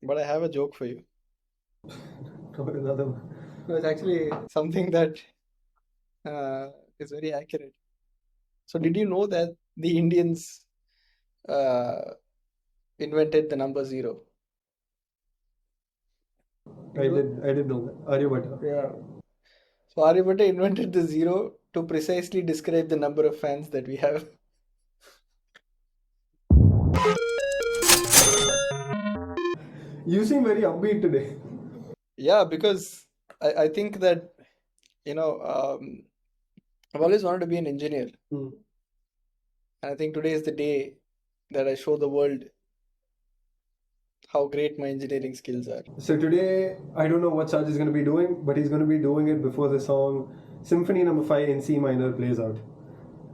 But I have a joke for you. Another one. No, it's actually something that uh, is very accurate. So, did you know that the Indians uh, invented the number zero? I did know that. Aryabhatta. Yeah. So, Aryabhatta invented the zero to precisely describe the number of fans that we have. You seem very upbeat today. Yeah, because I think that, I've always wanted to be an engineer. Hmm. And I think today is the day that I show the world how great my engineering skills are. So today, I don't know what Sajed is going to be doing, but he's going to be doing it before the song Symphony Number 5 in C minor plays out.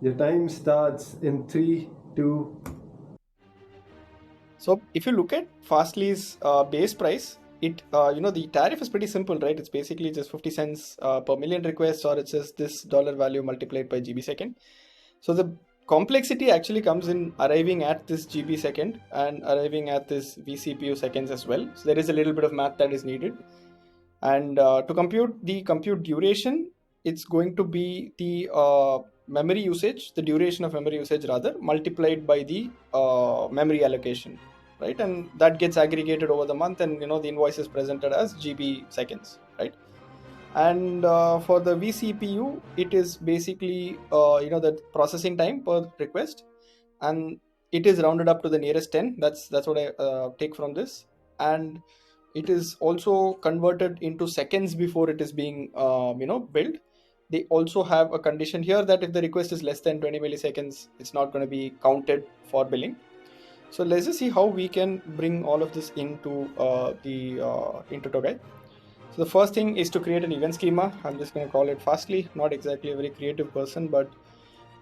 Your time starts in 3, 2. So if you look at Fastly's base price, the tariff is pretty simple, right? It's basically just 50 cents per million requests, or it's just this dollar value multiplied by GB second. So the complexity actually comes in arriving at this GB second and arriving at this vCPU seconds as well. So there is a little bit of math that is needed. And to compute the compute duration, it's going to be the memory usage, the duration of memory usage rather, multiplied by the memory allocation, right? And that gets aggregated over the month, and the invoice is presented as GB seconds, right? And for the vCPU, it is basically the processing time per request, and it is rounded up to the nearest 10. That's what I take from this. And it is also converted into seconds before it is being billed. They also have a condition here that if the request is less than 20 milliseconds, it's not going to be counted for billing. So let's just see how we can bring all of this into Togai. So the first thing is to create an event schema. I'm just going to call it Fastly. Not exactly a very creative person, but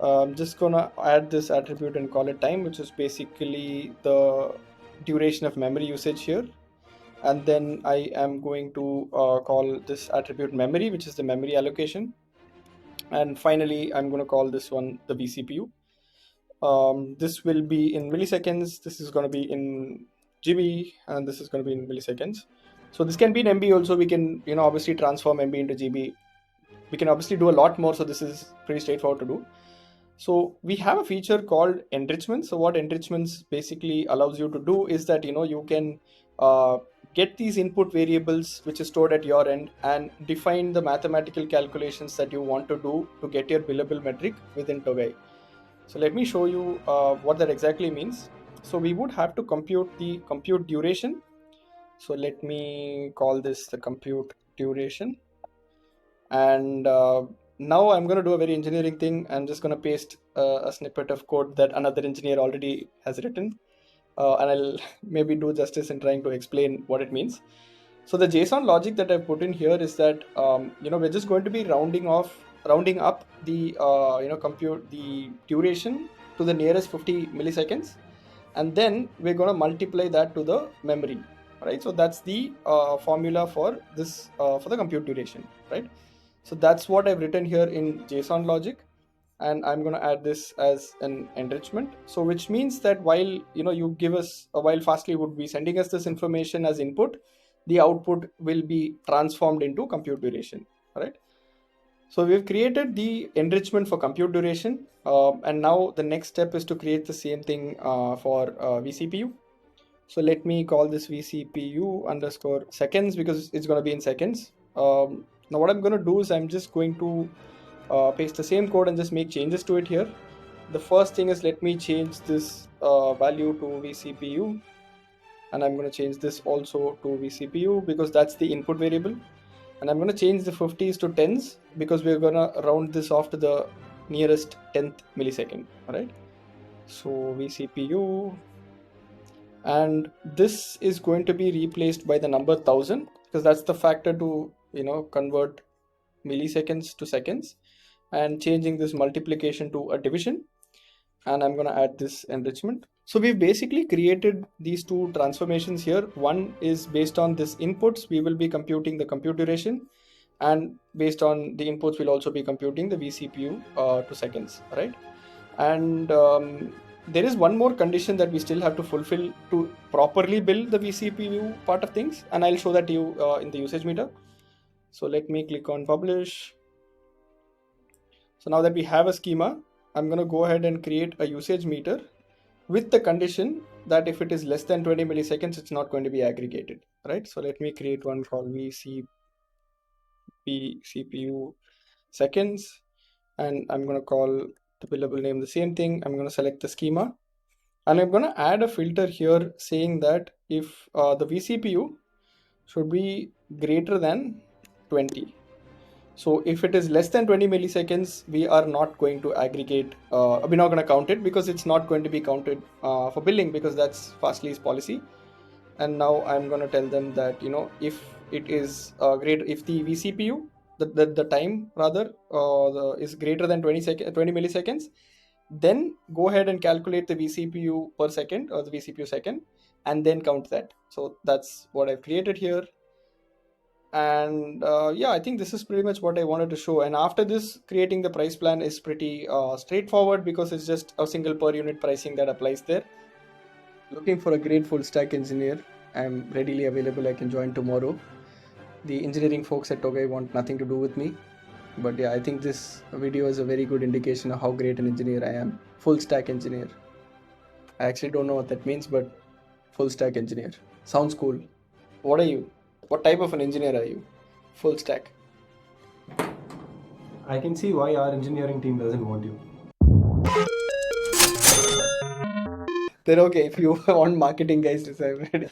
I'm just going to add this attribute and call it time, which is basically the duration of memory usage here. And then I am going to call this attribute memory, which is the memory allocation. And finally, I'm going to call this one the vCPU. This will be in milliseconds. This is going to be in GB, and this is going to be in milliseconds. So this can be in MB also. We can, obviously transform MB into GB. We can obviously do a lot more. So this is pretty straightforward to do. So we have a feature called enrichment. So what enrichments basically allows you to do is that you can uh, get these input variables which is stored at your end and define the mathematical calculations that you want to do to get your billable metric within Togai. So let me show you what that exactly means. So we would have to compute the compute duration. So let me call this the compute duration. And now I'm going to do a very engineering thing. I'm just going to paste a snippet of code that another engineer already has written. And I'll maybe do justice in trying to explain what it means. So the JSON logic that I've put in here is that we're just going to be rounding up the compute the duration to the nearest 50 milliseconds, and then we're going to multiply that to the memory, right? So that's the formula for this for the compute duration, right? So that's what I've written here in JSON logic, and I'm going to add this as an enrichment. So which means that while you give us while Fastly would be sending us this information as input, the output will be transformed into compute duration, right? So we've created the enrichment for compute duration, and now the next step is to create the same thing for vCPU. So let me call this vCPU underscore seconds because it's going to be in seconds. Now what I'm going to do is I'm just going to paste the same code and just make changes to it here. The first thing is let me change this value to vCPU, and I'm going to change this also to vCPU because that's the input variable. And I'm going to change the 50s to 10s because we're going to round this off to the nearest 10th millisecond. All right. So vCPU, and this is going to be replaced by the number 1000 because that's the factor to convert milliseconds to seconds, and changing this multiplication to a division. And I'm going to add this enrichment. So we've basically created these two transformations here. One is based on this inputs, we will be computing the compute duration, and based on the inputs we'll also be computing the vCPU to seconds, right? And there is one more condition that we still have to fulfill to properly build the vCPU part of things, and I'll show that to you in the usage meter. So let me click on publish. So now that we have a schema, I'm going to go ahead and create a usage meter with the condition that if it is less than 20 milliseconds, it's not going to be aggregated, right? So let me create one called vCPU seconds, and I'm going to call the billable name the same thing. I'm going to select the schema, and I'm going to add a filter here saying that if the vCPU should be greater than 20. So if it is less than 20 milliseconds, we are not going to aggregate, we're not going to count it because it's not going to be counted for billing, because that's Fastly's policy. And now I'm going to tell them that, if it is if the vCPU, the time rather, is greater than 20 milliseconds, then go ahead and calculate the vCPU per second or the vCPU second, and then count that. So that's what I've created here. And yeah, I think this is pretty much what I wanted to show. And after this, creating the price plan is pretty straightforward, because it's just a single per unit pricing that applies there. Looking for a great full stack engineer, I'm readily available. I can join tomorrow. The engineering folks at Togai want nothing to do with me, but yeah, I think this video is a very good indication of how great an engineer I am. Full stack engineer. I actually don't know what that means, but full stack engineer sounds cool. What are you? What type of an engineer are you? Full stack. I can see why our engineering team doesn't want you. Then okay, if you want marketing guys, I'm ready.